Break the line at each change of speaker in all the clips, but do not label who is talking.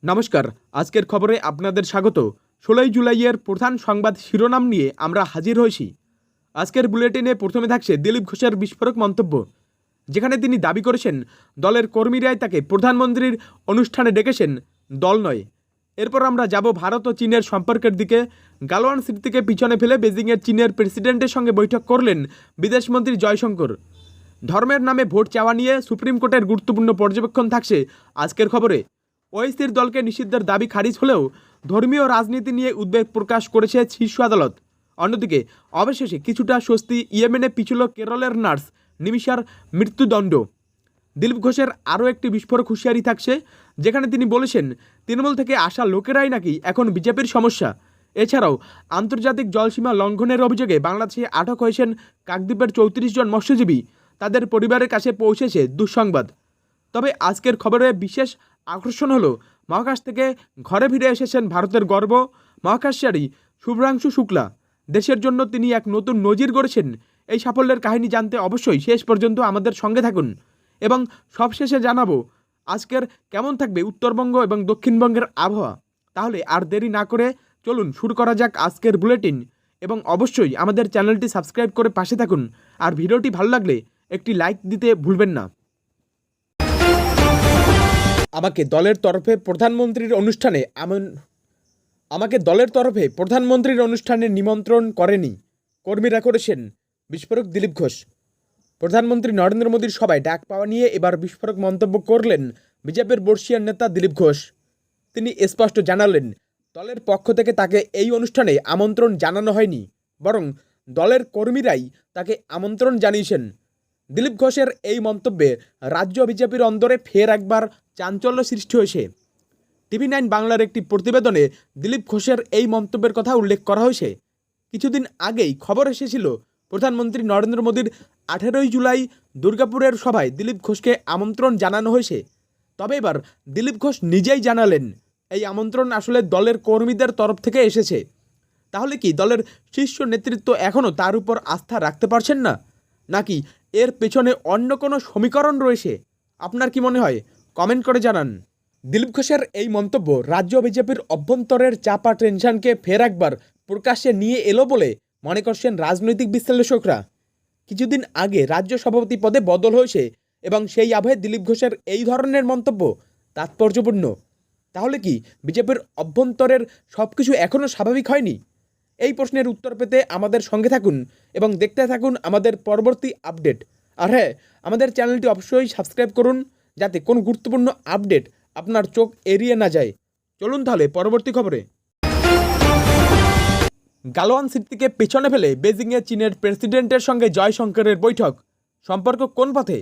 নমস্কার, আজকের খবরে আপনাদের স্বাগত। 16 জুলাইয়ের প্রধান সংবাদ শিরোনাম নিয়ে আমরা হাজির হয়েছি। আজকের বুলেটিনে প্রথমে থাকছে দিলীপ ঘোষের বিস্ফোরক মন্তব্য, যেখানে তিনি দাবি করেছেন দলের কর্মীরাই তাকে প্রধানমন্ত্রীর অনুষ্ঠানে ডেকেছেন, দল নয়। এরপর আমরা যাব ভারত ও চীনের সম্পর্কের দিকে। গালওয়ান স্মৃতিকে পিছনে ফেলে বেজিংয়ের চীনের প্রেসিডেন্টের সঙ্গে বৈঠক করলেন বিদেশমন্ত্রী জয়শঙ্কর। ধর্মের নামে ভোট চাওয়া নিয়ে সুপ্রিম কোর্টের গুরুত্বপূর্ণ পর্যবেক্ষণ থাকছে আজকের খবরে। ওআইসির দলকে নিষিদ্ধের দাবি খারিজ হলেও ধর্মীয় রাজনীতি নিয়ে উদ্বেগ প্রকাশ করেছে শীর্ষ আদালত। অন্যদিকে অবশেষে কিছুটা স্বস্তি, ইয়েমেনে পিছল কেরলের নার্স নিমিষার মৃত্যুদণ্ড। দিলীপ ঘোষের আরও একটি বিস্ফোরক হুঁশিয়ারি থাকছে, যেখানে তিনি বলেছেন তৃণমূল থেকে আসা লোকেরাই নাকি এখন বিজেপির সমস্যা। এছাড়াও আন্তর্জাতিক জলসীমা লঙ্ঘনের অভিযোগে বাংলাদেশে আটক হয়েছেন কাকদ্বীপের 34 জন মৎস্যজীবী। তাদের পরিবারের কাছে পৌঁছেছে দুঃসংবাদ। তবে আজকের খবরে বিশেষ আকর্ষণ হলো মহাকাশ থেকে ঘরে ফিরে এসেছেন ভারতের গর্ব মহাকাশচারী শুভ্রাংশু শুক্লা। দেশের জন্য তিনি এক নতুন নজির গড়েছেন। এই সাফল্যের কাহিনী জানতে অবশ্যই শেষ পর্যন্ত আমাদের সঙ্গে থাকুন। এবং সবশেষে জানাবো আজকের কেমন থাকবে উত্তরবঙ্গ এবং দক্ষিণবঙ্গের আবহাওয়া। তাহলে আর দেরি না করে চলুন শুরু করা যাক আজকের বুলেটিন। এবং অবশ্যই আমাদের চ্যানেলটি সাবস্ক্রাইব করে পাশে থাকুন। আর ভিডিওটি ভালো লাগলে একটি লাইক দিতে ভুলবেন না। আমাকে দলের তরফে প্রধানমন্ত্রীর অনুষ্ঠানে নিমন্ত্রণ করেনি, কর্মীরা করেছেন বিস্ফোরক দিলীপ ঘোষ। প্রধানমন্ত্রী নরেন্দ্র মোদীর সভায় ডাক পাওয়া নিয়ে এবার বিস্ফোরক মন্তব্য করলেন বিজেপির বর্ষীয়ান নেতা দিলীপ ঘোষ। তিনি স্পষ্ট জানালেন দলের পক্ষ থেকে তাকে এই অনুষ্ঠানে আমন্ত্রণ জানানো হয়নি, বরং দলের কর্মীরাই তাকে আমন্ত্রণ জানিয়েছেন। দিলীপ ঘোষের এই মন্তব্যে রাজ্য বিজেপির অন্দরে ফের একবার চাঞ্চল্য সৃষ্টি হয়েছে। TV9 বাংলার একটি প্রতিবেদনে দিলীপ ঘোষের এই মন্তব্যের কথা উল্লেখ করা হয়েছে। কিছুদিন আগেই খবর এসেছিল প্রধানমন্ত্রী নরেন্দ্র মোদীর 18 জুলাই দুর্গাপুরের সভায় দিলীপ ঘোষকে আমন্ত্রণ জানানো হয়েছে। তবে এবার দিলীপ ঘোষ নিজেই জানালেন এই আমন্ত্রণ আসলে দলের কর্মীদের তরফ থেকে এসেছে। তাহলে কি দলের শীর্ষ নেতৃত্ব এখনও তার উপর আস্থা রাখতে পারছেন না, নাকি এর পেছনে অন্য কোনো সমীকরণ রয়েছে? আপনার কি মনে হয়? কমেন্ট করে জানান। দিলীপ ঘোষের এই মন্তব্য রাজ্য বিজেপির অভ্যন্তরের চাপা টেনশনকে ফের একবার প্রকাশ্যে নিয়ে এলো বলে মনে করছেন রাজনৈতিক বিশ্লেষকরা। কিছুদিন আগে রাজ্য সভাপতি পদে বদল হয়েছে এবং সেই আবহে দিলীপ ঘোষের এই ধরনের মন্তব্য তাৎপর্যপূর্ণ। তাহলে কি বিজেপির অভ্যন্তরের সব কিছু এখনও স্বাভাবিক হয়নি? এই প্রশ্নের উত্তর পেতে আমাদের সঙ্গে থাকুন এবং দেখতে থাকুন আমাদের পরবর্তী আপডেট। আর হ্যাঁ, আমাদের চ্যানেলটি অবশ্যই সাবস্ক্রাইব করুন, যাতে কোনো গুরুত্বপূর্ণ আপডেট আপনার চোখ এড়িয়ে না যায়। চলুন তাহলে পরবর্তী খবরে। গালওয়ান স্মৃতিকে পেছনে ফেলে বেজিংয়ে চীনের প্রেসিডেন্টের সঙ্গে জয়শঙ্করের বৈঠক, সম্পর্ক কোন পথে?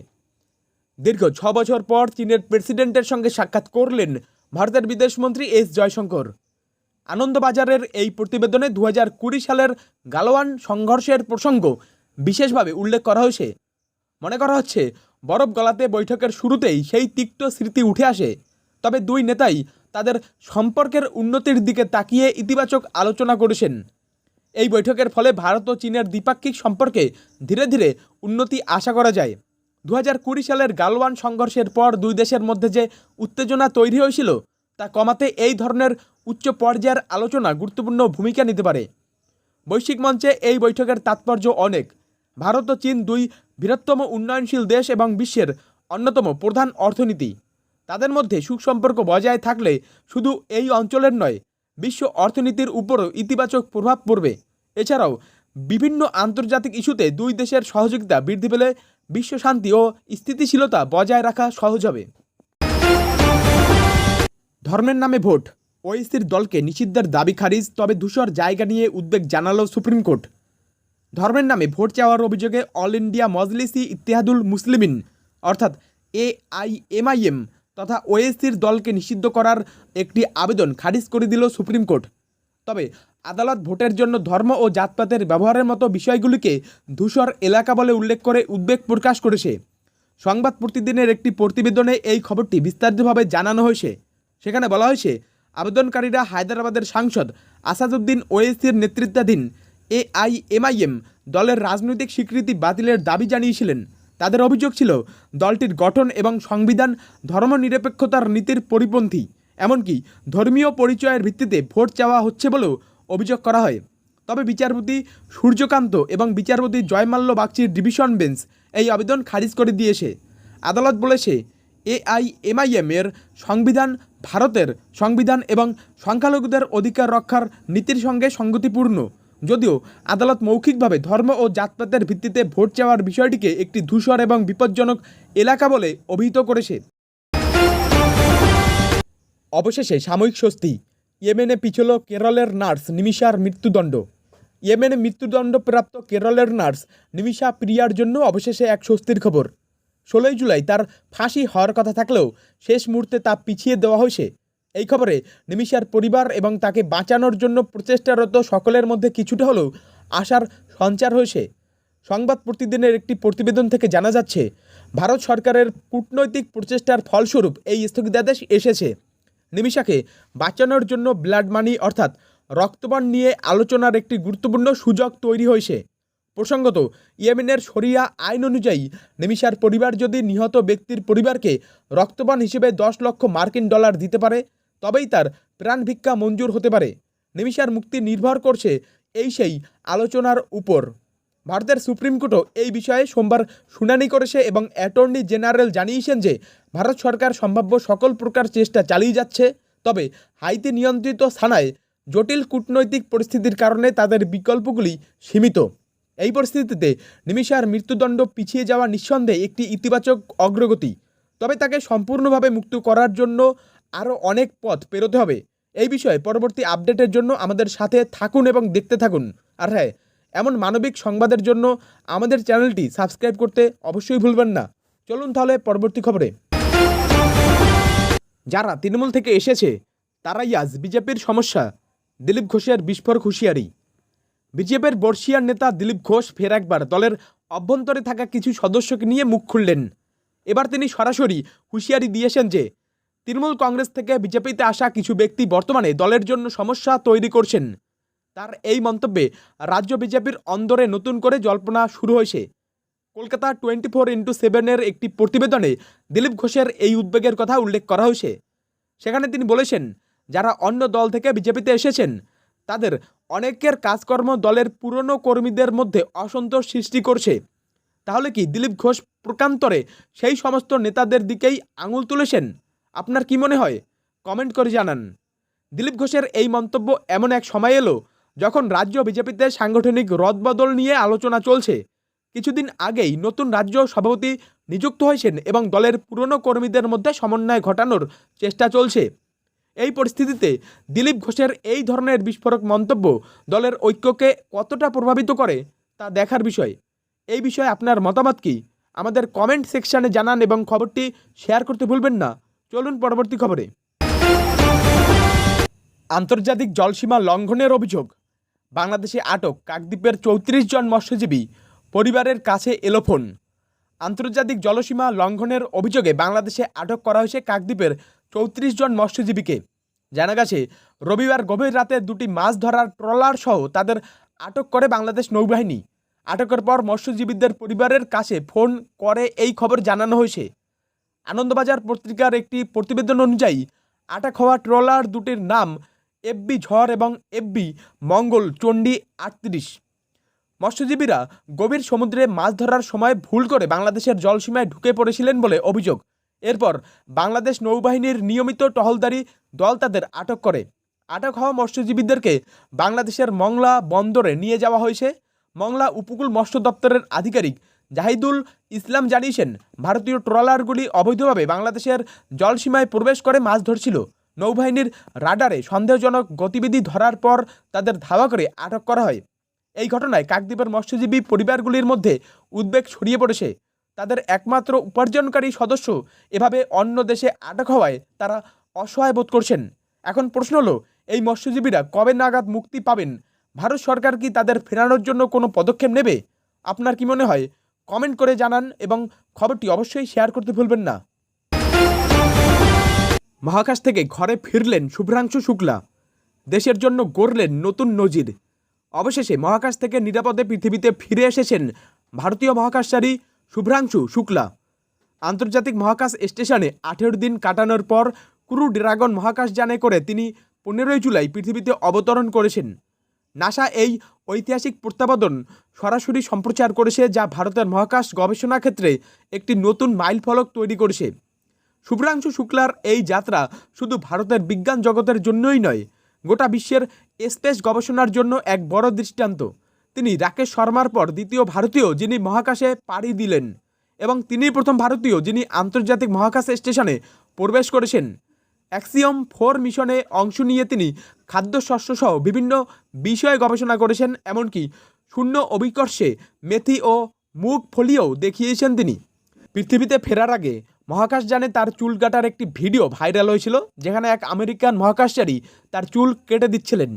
দীর্ঘ 6 বছর পর চীনের প্রেসিডেন্টের সঙ্গে সাক্ষাৎ করলেন ভারতের বিদেশমন্ত্রী এস জয়শঙ্কর। আনন্দবাজারের এই প্রতিবেদনে 2020 সালের গালওয়ান সংঘর্ষের প্রসঙ্গ বিশেষভাবে উল্লেখ করা হয়েছে। মনে করা হচ্ছে বরফ গলাতে বৈঠকের শুরুতেই সেই তিক্ত স্মৃতি উঠে আসে। তবে দুই নেতাই তাদের সম্পর্কের উন্নতির দিকে তাকিয়ে ইতিবাচক আলোচনা করেছেন। এই বৈঠকের ফলে ভারত ও চীনের দ্বিপাক্ষিক সম্পর্কে ধীরে ধীরে উন্নতি আশা করা যায়। 2020 সালের গালওয়ান সংঘর্ষের পর দুই দেশের মধ্যে যে উত্তেজনা তৈরি হয়েছিল তা কমাতে এই ধরনের উচ্চ পর্যায়ের আলোচনা গুরুত্বপূর্ণ ভূমিকা নিতে পারে। বৈশ্বিক মঞ্চে এই বৈঠকের তাৎপর্য অনেক। ভারত ও চীন দুই বৃহত্তম উন্নয়নশীল দেশ এবং বিশ্বের অন্যতম প্রধান অর্থনীতি। তাদের মধ্যে সুসম্পর্ক বজায় থাকলে শুধু এই অঞ্চলের নয়, বিশ্ব অর্থনীতির উপরও ইতিবাচক প্রভাব পড়বে। এছাড়াও বিভিন্ন আন্তর্জাতিক ইস্যুতে দুই দেশের সহযোগিতা বৃদ্ধি পেলে বিশ্ব শান্তি ও স্থিতিশীলতা বজায় রাখা সহজ হবে। ধর্মের নামে ভোট, ওআইসির দলকে নিষিদ্ধের দাবি খারিজ। তবে ধূসর জায়গা নিয়ে উদ্বেগ জানালো সুপ্রিম কোর্ট। ধর্মের নামে ভোট চাওয়ার অভিযোগে অল ইন্ডিয়া মজলিসি ইত্তেহাদুল মুসলিমিন অর্থাৎ AIMIM তথা ওআইসির দলকে নিষিদ্ধ করার একটি আবেদন খারিজ করে দিল সুপ্রিম কোর্ট। তবে আদালত ভোটের জন্য ধর্ম ও জাতপাতের ব্যবহারের মতো বিষয়গুলিকে ধূসর এলাকা বলে উল্লেখ করে উদ্বেগ প্রকাশ করেছে। সংবাদ প্রতিদিনের একটি প্রতিবেদনে এই খবরটি বিস্তারিতভাবে জানানো হয়েছে। সেখানে বলা হয়েছে আবেদনকারীরা হায়দ্রাবাদের সাংসদ আসাদুদ্দিন ওয়েসির নেতৃত্বাধীন AIMIM দলের রাজনৈতিক স্বীকৃতি বাতিলের দাবি জানিয়েছিলেন। তাদের অভিযোগ ছিল দলটির গঠন এবং সংবিধান ধর্মনিরপেক্ষতার নীতির পরিপন্থী। এমনকি ধর্মীয় পরিচয়ের ভিত্তিতে ভোট চাওয়া হচ্ছে বলেও অভিযোগ করা হয়। তবে বিচারপতি সূর্যকান্ত এবং বিচারপতি জয়মাল্য বাগচির ডিভিশন বেঞ্চ এই আবেদন খারিজ করে দিয়েছে। আদালত বলেছে এআইএমআইএম এর সংবিধান ভারতের সংবিধান এবং সংখ্যালঘুদের অধিকার রক্ষার নীতির সঙ্গে সঙ্গতিপূর্ণ। যদিও আদালত মৌখিকভাবে ধর্ম ও জাতপাতের ভিত্তিতে ভোট চাওয়ার বিষয়টিকে একটি ধূসর এবং বিপজ্জনক এলাকা বলে অভিহিত করেছে। অবশেষে সাময়িক স্বস্তি। ইয়েমেনে পিছল কেরলের নার্স নিমিষার মৃত্যুদণ্ড। ইয়েমেনে মৃত্যুদণ্ডপ্রাপ্ত কেরলের নার্স নিমিষা প্রিয়ার জন্য অবশেষে এক স্বস্তির খবর। 16 জুলাই তার ফাঁসি হওয়ার কথা থাকলেও শেষ মুহূর্তে তা পিছিয়ে দেওয়া হয়েছে। এই খবরে নিমিষার পরিবার এবং তাকে বাঁচানোর জন্য প্রচেষ্টারত সকলের মধ্যে কিছুটা হলেও আশার সঞ্চার হয়েছে। সংবাদ প্রতিদিনের একটি প্রতিবেদন থেকে জানা যাচ্ছে, ভারত সরকারের কূটনৈতিক প্রচেষ্টার ফলস্বরূপ এই স্থগিতাদেশ এসেছে। নিমিষাকে বাঁচানোর জন্য ব্লাড মানি অর্থাৎ রক্তপান নিয়ে আলোচনার একটি গুরুত্বপূর্ণ সুযোগ তৈরি হয়েছে। প্রসঙ্গত, ইয়েমেনের শরিয়া আইন অনুযায়ী নিমিষার পরিবার যদি নিহত ব্যক্তির পরিবারকে রক্তপান হিসেবে 10 লক্ষ মার্কিন ডলার দিতে পারে তবেই তার প্রাণ ভিক্ষা মঞ্জুর হতে পারে। নিমিষার মুক্তি নির্ভর করছে সেই আলোচনার উপর। ভারতের সুপ্রিম কোর্টও এই বিষয়ে সোমবার শুনানি করেছে এবং অ্যাটর্নি জেনারেল জানিয়েছেন যে ভারত সরকার সম্ভাব্য সকল প্রকার চেষ্টা চালিয়ে যাচ্ছে, তবে হাইতি নিয়ন্ত্রিত স্থানায় জটিল কূটনৈতিক পরিস্থিতির কারণে তাদের বিকল্পগুলি সীমিত। এই পরিস্থিতিতে নিমিষার মৃত্যুদণ্ড পিছিয়ে যাওয়া নিঃসন্দেহে একটি ইতিবাচক অগ্রগতি, তবে তাকে সম্পূর্ণভাবে মুক্ত করার জন্য আরও অনেক পথ পেরোতে হবে। এই বিষয়ে পরবর্তী আপডেটের জন্য আমাদের সাথে থাকুন এবং দেখতে থাকুন। আর হ্যাঁ, এমন মানবিক সংবাদের জন্য আমাদের চ্যানেলটি সাবস্ক্রাইব করতে অবশ্যই ভুলবেন না। চলুন তাহলে পরবর্তী খবরে। যারা তৃণমূল থেকে এসেছে তারাই আজ বিজেপির সমস্যা, দিলীপ ঘোষের বিস্ফোরক হুঁশিয়ারি। বিজেপির বর্ষিয়ান নেতা দিলীপ ঘোষ ফের একবার দলের অভ্যন্তরে থাকা কিছু সদস্যকে নিয়ে মুখ খুললেন। এবার তিনি সরাসরি হুঁশিয়ারি দিয়েছেন যে তৃণমূল কংগ্রেস থেকে বিজেপিতে আসা কিছু ব্যক্তি বর্তমানে দলের জন্য সমস্যা তৈরি করছেন। তার এই মন্তব্যে রাজ্য বিজেপির অন্দরে নতুন করে জল্পনা শুরু হয়েছে। কলকাতা 24x7 একটি প্রতিবেদনে দিলীপ ঘোষের এই উদ্বেগের কথা উল্লেখ করা হয়েছে। সেখানে তিনি বলেছেন, যারা অন্য দল থেকে বিজেপিতে এসেছেন তাদের অনেকের কাজকর্ম দলের পুরনো কর্মীদের মধ্যে অসন্তোষ সৃষ্টি করছে। তাহলে কি দিলীপ ঘোষ প্রকান্তরে সেই সমস্ত নেতাদের দিকেই আঙুল তুলেছেন? আপনার কি মনে হয়? কমেন্ট করে জানান। দিলীপ ঘোষের এই মন্তব্য এমন এক সময় এলো যখন রাজ্য বিজেপিতে সাংগঠনিক রদবদল নিয়ে আলোচনা চলছে। কিছুদিন আগেই নতুন রাজ্য সভাপতি নিযুক্ত হয়েছেন এবং দলের পুরনো কর্মীদের মধ্যে সমন্বয় ঘটানোর চেষ্টা চলছে। এই পরিস্থিতিতে দিলীপ ঘোষের এই ধরনের বিস্ফোরক মন্তব্য দলের ঐক্যকে কতটা প্রভাবিত করে তা দেখার বিষয়। এই বিষয়ে আপনার মতামত কি? আমাদের কমেন্ট সেকশনে জানান এবং খবরটি শেয়ার করতে ভুলবেন না। চলুন পরবর্তী খবরে। আন্তর্জাতিক জলসীমা লঙ্ঘনের অভিযোগ, বাংলাদেশে আটক কাকদ্বীপের 34 জন মৎস্যজীবী, পরিবারের কাছে এলো ফোন। আন্তর্জাতিক জলসীমা লঙ্ঘনের অভিযোগে বাংলাদেশে আটক করা হয়েছে কাকদ্বীপের 34 জন মৎস্যজীবীকে। জানা গেছে রবিবার গভীর রাতে দুটি মাছ ধরার ট্রলার সহ তাদের আটক করে বাংলাদেশ নৌবাহিনী। আটকের পর মৎস্যজীবীদের পরিবারের কাছে ফোন করে এই খবর জানানো হয়েছে। আনন্দবাজার পত্রিকার একটি প্রতিবেদন অনুযায়ী আটক হওয়া ট্রলার দুটির নাম এফবি ঝড় এবং এফবি মঙ্গল চণ্ডী 38। মৎস্যজীবীরা গভীর সমুদ্রে মাছ ধরার সময় ভুল করে বাংলাদেশের জলসীমায় ঢুকে পড়েছিলেন বলে অভিযোগ। এরপর বাংলাদেশ নৌবাহিনীর নিয়মিত টহলদারি দল তাদের আটক করে। আটক হওয়া মৎস্যজীবীদেরকে বাংলাদেশের মংলা বন্দরে নিয়ে যাওয়া হয়েছে। মংলা উপকূল মৎস্য দপ্তরের আধিকারিক জাহিদুল ইসলাম জানিয়েছেন, ভারতীয় ট্রলারগুলি অবৈধভাবে বাংলাদেশের জলসীমায় প্রবেশ করে মাছ ধরছিল। নৌবাহিনীর রাডারে সন্দেহজনক গতিবিধি ধরার পর তাদের ধাওয়া করে আটক করা হয়। এই ঘটনায় কাকদ্বীপের মৎস্যজীবী পরিবারগুলির মধ্যে উদ্বেগ ছড়িয়ে পড়েছে। তাদের একমাত্র উপার্জনকারী সদস্য এভাবে অন্য দেশে আটক হওয়ায় তারা অসহায় বোধ করছেন। এখন প্রশ্ন হলো, এই মৎস্যজীবীরা কবে নাগাদ মুক্তি পাবেন? ভারত সরকার কি তাদের ফেরানোর জন্য কোনো পদক্ষেপ নেবে? আপনার কি মনে হয়? কমেন্ট করে জানান এবং খবরটি অবশ্যই শেয়ার করতে ভুলবেন না। মহাকাশ থেকে ঘরে ফিরলেন শুভ্রাংশু শুক্লা, দেশের জন্য গড়লেন নতুন নজির। অবশেষে মহাকাশ থেকে নিরাপদে পৃথিবীতে ফিরে এসেছেন ভারতীয় মহাকাশচারী শুভ্রাংশু শুক্লা। আন্তর্জাতিক মহাকাশ স্টেশনে 18 দিন কাটানোর পর ক্রু ড্রাগন মহাকাশযানে করে তিনি 15 জুলাই পৃথিবীতে অবতরণ করেছেন। নাসা এই ঐতিহাসিক প্রত্যাবর্তন সরাসরি সম্প্রচার করেছে, যা ভারতের মহাকাশ গবেষণা ক্ষেত্রে একটি নতুন মাইলফলক তৈরি করেছে। শুভ্রাংশু শুক্লার এই যাত্রা শুধু ভারতের বিজ্ঞান জগতের জন্যই নয়, গোটা বিশ্বের স্পেস গবেষণার জন্য এক বড় দৃষ্টান্ত। তিনি রাকেশ শর্মার পর দ্বিতীয় ভারতীয় যিনি মহাকাশে পাড়ি দিলেন এবং তিনিই প্রথম ভারতীয় যিনি আন্তর্জাতিক মহাকাশ স্টেশনে প্রবেশ করেছেন। অ্যাক্সিওম 4 মিশনে অংশ নিয়ে তিনি খাদ্যশস্যসহ বিভিন্ন বিষয়ে গবেষণা করেছেন, এমনকি শূন্য অভিকর্ষে মেথি ও মুগ ফলিও দেখিয়েছেন তিনি। পৃথিবীতে ফেরার আগে মহাকাশযানে তার চুল কাটার একটি ভিডিও ভাইরাল হয়েছিল, যেখানে এক আমেরিকান মহাকাশচারী তার চুল কেটে দিচ্ছিলেন।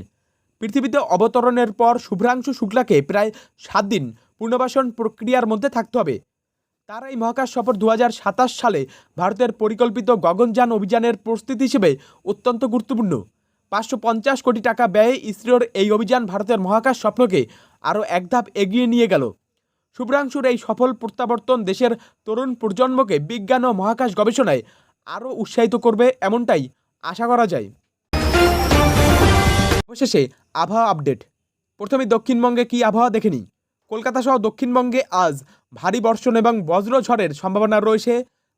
পৃথিবীতে অবতরণের পর শুভ্রাংশু শুক্লাকে প্রায় 7 দিন পুনর্বাসন প্রক্রিয়ার মধ্যে থাকতে হবে। তার এই মহাকাশ সফর 2027 সালে ভারতের পরিকল্পিত গগনযান অভিযানের প্রস্তুতি হিসেবে অত্যন্ত গুরুত্বপূর্ণ। 550 কোটি টাকা ব্যয়ে ইসরোর এই অভিযান ভারতের মহাকাশ স্বপ্নকে আরও এক ধাপ এগিয়ে নিয়ে গেল। শুভ্রাংশুর এই সফল প্রত্যাবর্তন দেশের তরুণ প্রজন্মকে বিজ্ঞান ও মহাকাশ গবেষণায় আরও উৎসাহিত করবে, এমনটাই আশা করা যায়। অবশেষে আবহাওয়া আপডেট। প্রথমে দক্ষিণবঙ্গে কী আবহাওয়া দেখে নিই। কলকাতা সহ দক্ষিণবঙ্গে আজ ভারী বর্ষণ এবং বজ্রঝড়ের সম্ভাবনা রয়েছে।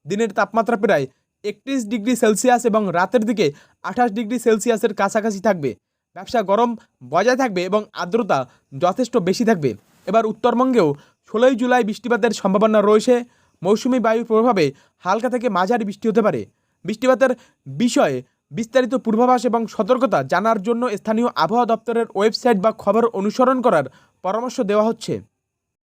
দিনের তাপমাত্রা প্রায় 31 ডিগ্রি সেলসিয়াস এবং রাতের দিকে 28 ডিগ্রি সেলসিয়াসের কাছাকাছি থাকবে। ব্যবসা গরম বজায় থাকবে এবং আর্দ্রতা যথেষ্ট বেশি থাকবে। এবার উত্তরবঙ্গেও 16 জুলাই বৃষ্টিপাতের সম্ভাবনা রয়েছে। মৌসুমি বায়ুর প্রভাবে হালকা থেকে মাঝারি বৃষ্টি হতে পারে। বৃষ্টিপাতের বিষয়ে বিস্তারিত পূর্বাভাস এবং সতর্কতা জানার জন্য স্থানীয় আবহাওয়া দপ্তরের ওয়েবসাইট বা খবর অনুসরণ করার পরামর্শ দেওয়া হচ্ছে।